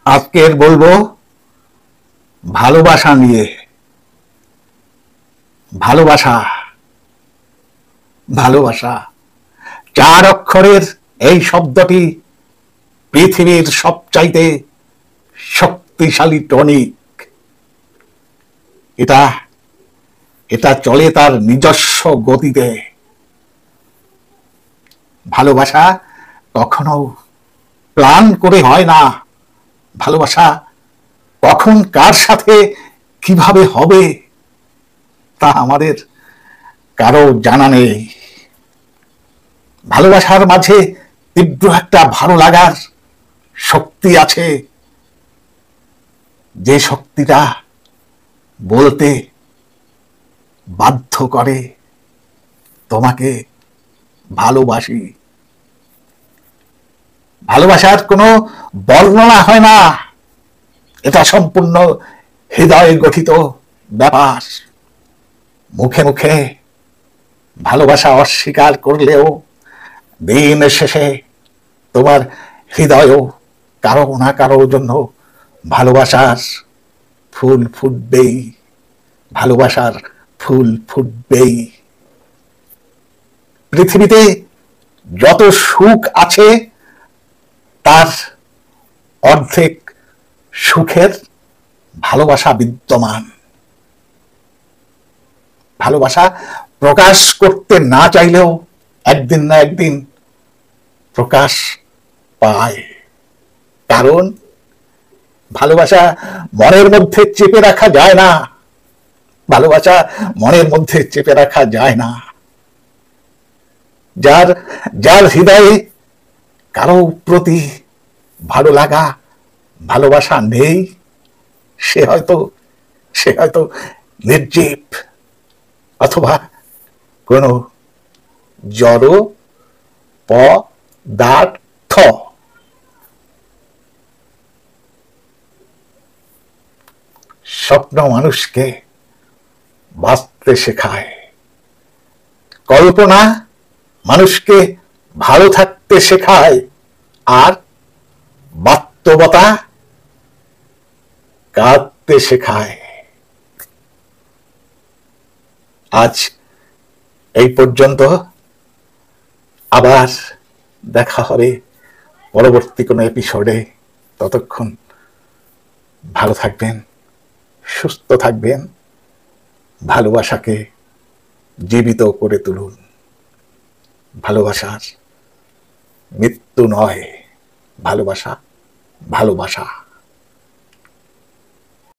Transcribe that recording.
আজকের বলবো ভালোবাসা নিয়ে। ভালোবাসা ভালোবাসা 4 অক্ষরের এই শব্দটি পৃথিবীর সবচাইতে শক্তিশালী টনিক। এটা এটা চলে তার নিজস্ব গতিতে। ভালোবাসা কখনো প্ল্যান করে হয় না। ভালোবাসা কখন কার সাথে কিভাবে হবে তা আমাদের কারো জানা নেই। ভালোবাসার মাঝে তীব্র একটা ভালো লাগার শক্তি আছে, যে শক্তিটা বলতে বাধ্য করে তোমাকে ভালোবাসি। ভালোবাসার কোনো বর্ণনা হয় না, এটা সম্পূর্ণ হৃদয় গঠিত ব্যাপার। মুখে মুখে ভালোবাসা অস্বীকার করলেও দিন শেষে তোমার হৃদয়ও কারো না কারোর জন্য ভালোবাসার ফুল ফুটবেই। ভালোবাসার ফুল ফুটবেই। পৃথিবীতে যত সুখ আছে তার অর্ধেক সুখের ভালোবাসা বিদ্যমান। ভালোবাসা প্রকাশ করতে না চাইলেও একদিন না একদিন প্রকাশ পায়। কারণ ভালোবাসা মনের মধ্যে চেপে রাখা যায় না। ভালোবাসা মনের মধ্যে চেপে রাখা যায় না। যার যার হৃদয়ে কারো প্রতি ভালো লাগা ভালোবাসা নেই, সে হয়তো নির্জীব অথবা কোনো জড় পদার্থ। স্বপ্ন মানুষকে বাঁচতে শেখায়, কল্পনা মানুষকে ভালো থাকতে শেখায়, আর বাস্তবতা কাঁদতে শেখায়। আজ এই পর্যন্ত, আবার দেখা হবে পরবর্তী কোনো এপিসোডে। ততক্ষণ ভালো থাকবেন, সুস্থ থাকবেন, ভালোবাসাকে জীবিত করে তুলুন। ভালোবাসার মৃত্যু নয়, ভালোবাসা ভালোবাসা।